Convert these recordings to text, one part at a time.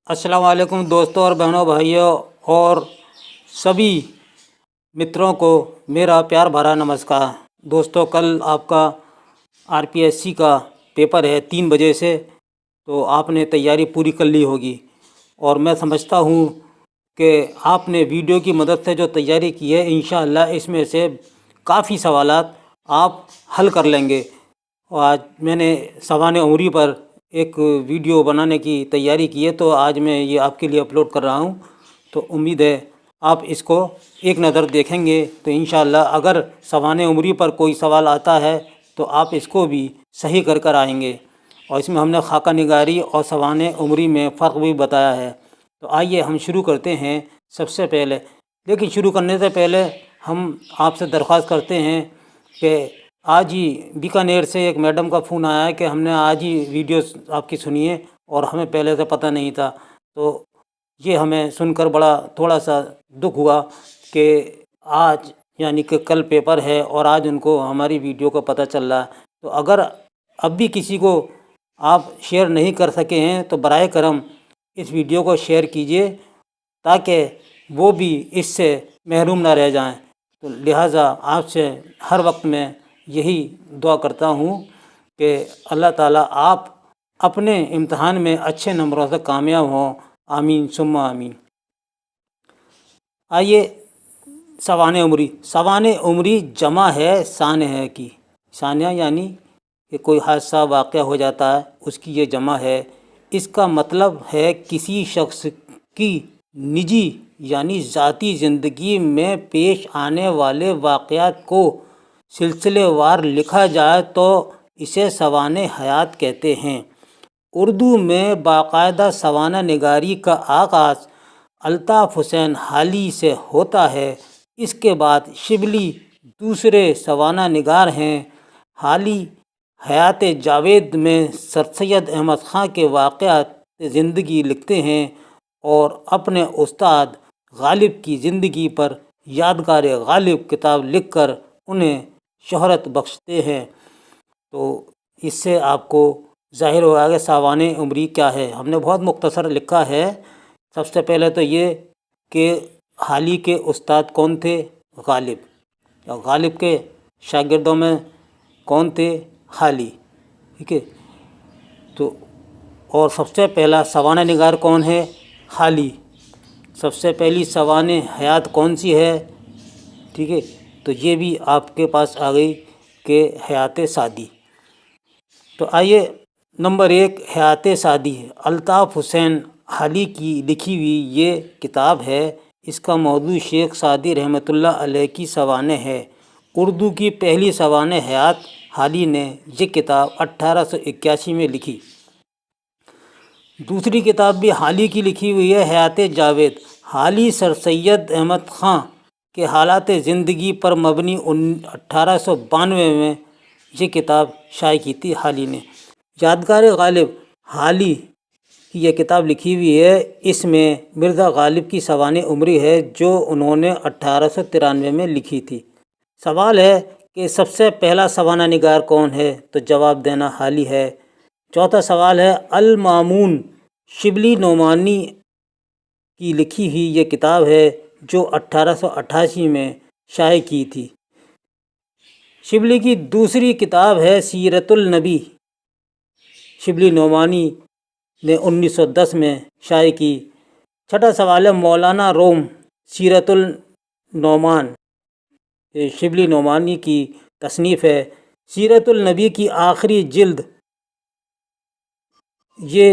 अस्सलाम वालेकुम दोस्तों और बहनों, भाइयों और सभी मित्रों को मेरा प्यार भरा नमस्कार। दोस्तों, कल आपका आरपीएससी का पेपर है 3 बजे से, तो आपने तैयारी पूरी कर ली होगी और मैं समझता हूँ कि आपने वीडियो की मदद से जो तैयारी की है, इंशाअल्लाह इसमें से काफ़ी सवालात आप हल कर लेंगे। और आज मैंने सवाने उमरी पर एक वीडियो बनाने की तैयारी की है, तो आज मैं ये आपके लिए अपलोड कर रहा हूँ। तो उम्मीद है आप इसको एक नज़र देखेंगे तो इंशाअल्लाह अगर सवाने उमरी पर कोई सवाल आता है तो आप इसको भी सही कर कर आएंगे। और इसमें हमने खाका निगारी और सवाने उमरी में फ़र्क भी बताया है। तो आइए हम शुरू करते हैं। सबसे पहले, लेकिन शुरू करने से पहले हम आपसे दरख्वास्त करते हैं कि आज ही बीकानेर से एक मैडम का फ़ोन आया है कि हमने आज ही वीडियो आपकी सुनी है और हमें पहले से पता नहीं था। तो ये हमें सुनकर बड़ा थोड़ा सा दुख हुआ कि आज यानी कि कल पेपर है और आज उनको हमारी वीडियो का पता चल रहा है। तो अगर अब भी किसी को आप शेयर नहीं कर सके हैं तो बराए करम इस वीडियो को शेयर कीजिए ताकि वो भी इससे महरूम ना रह जाएं। तो लिहाजा आपसे हर वक्त मैं यही दुआ करता हूँ कि अल्लाह ताला आप अपने इम्तहान में अच्छे नंबरों से कामयाब हों। आमीन सुम्मा आमीन। आइए, सवाने उमरी। सवाने उमरी जमा है सानह की। सानह यानी कि कोई हादसा वाक़या हो जाता है, उसकी ये जमा है। इसका मतलब है किसी शख्स की निजी यानी ज़ाती ज़िंदगी में पेश आने वाले वाक़यात को सिलसिलेवार लिखा जाए तो इसे सवाने हयात कहते हैं। उर्दू में बाकायदा सवाना निगारी का आगाज़ अल्ताफ़ हुसैन हाली से होता है। इसके बाद शिबली दूसरे सवाना निगार हैं। हाली हयात जावेद में सर सैयद अहमद ख़ां के वाक़यात ज़िंदगी लिखते हैं और अपने उस्ताद गालिब की ज़िंदगी पर यादगार गालिब किताब लिखकर उन्हें शोहरत बख्शते हैं। तो इससे आपको ज़ाहिर होगा कि सवाने उमरी क्या है। हमने बहुत मुख्तसर लिखा है। सबसे पहले तो ये कि हाली के उस्ताद कौन थे? गालिब। और गालिब के शागिर्दों में कौन थे? हाली। ठीक है। तो और सबसे पहला सवाना निगार कौन है? हाली। सबसे पहली सवाने हयात कौन सी है? ठीक है, तो ये भी आपके पास आ गई कि हयात सादी। तो आइए, नंबर 1 हयात सादी है। अल्ताफ़ हुसैन हाली की लिखी हुई ये किताब है। इसका मौजू शेख सादी रहमतुल्लाह अलैह की सवाने है। उर्दू की पहली सवाने हयात हाली ने ये किताब 1881 में लिखी। दूसरी किताब भी हाली की लिखी हुई है, हयात जावेद। हाली सर सैयद अहमद ख़ां के हालात ज़िंदगी पर मबनी 1892 में ये किताब शाये की थी हाली ने। यादगार गालिब हाली की यह किताब लिखी हुई है। इसमें मिर्ज़ा गालिब की सवाने उमरी है जो उन्होंने 1893 में लिखी थी। सवाल है कि सबसे पहला सवाना निगार कौन है? तो जवाब देना हाली है। चौथा सवाल है, अल मामून शिबली नोमानी की लिखी हुई ये किताब है जो 1888 में शाये की थी। शिबली की दूसरी किताब है सीरतुल नबी। शिबली नोमानी ने 1910 में शाये की। छठा सवाल है, मौलाना रोम सीरतुल नोमान शिबली नोमानी की तसनीफ़ है। सीरतुल नबी की आखिरी जिल्द ये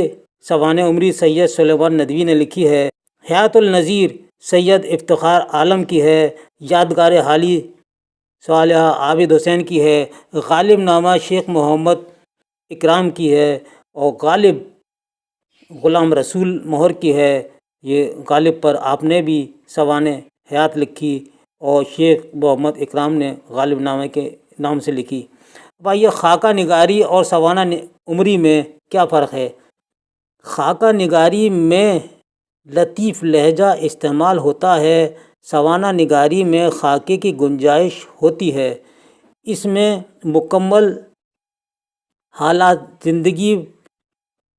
सवाने उमरी सैयद सुलेमान नदवी ने लिखी है। हयातुल नज़ीर सैयद इफ्तिखार आलम की है। यादगार हाली सालिह आबिद हुसैन की है। गालिब नामा शेख मोहम्मद इकराम की है और गालिब ग़ुलाम रसूल मोहर की है। ये गालिब पर आपने भी सवाने हयात लिखी और शेख मोहम्मद इकराम ने गालिब नामे के नाम से लिखी। अब ये खाका निगारी और सवाना उमरी में क्या फ़र्क है? खाका निगारी में लतीफ़ लहजा इस्तेमाल होता है। सवाना निगारी में खाके की गुंजाइश होती है। इसमें मुकम्मल हालात ज़िंदगी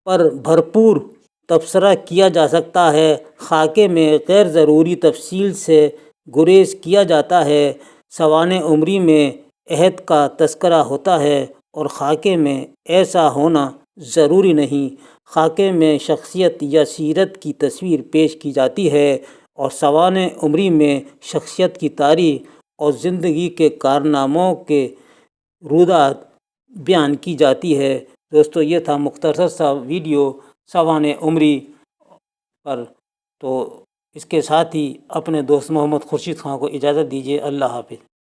पर भरपूर تبصرہ کیا جا سکتا ہے، خاکے میں غیر ضروری تفصیل سے گریز کیا جاتا ہے، سوانح عمری میں عہد کا تذکرہ ہوتا ہے اور خاکے میں ایسا ہونا ضروری نہیں۔ خاکے میں شخصیت یا سیرت کی تصویر پیش کی جاتی ہے اور سوانح عمری میں شخصیت کی تاریخ اور زندگی کے کارناموں کے رودات بیان کی جاتی ہے۔ دوستو، یہ تھا مختصر سا ویڈیو سوانح عمری پر۔ تو اس کے ساتھ ہی اپنے دوست محمد خورشید خان کو اجازت دیجیے۔ اللہ حافظ۔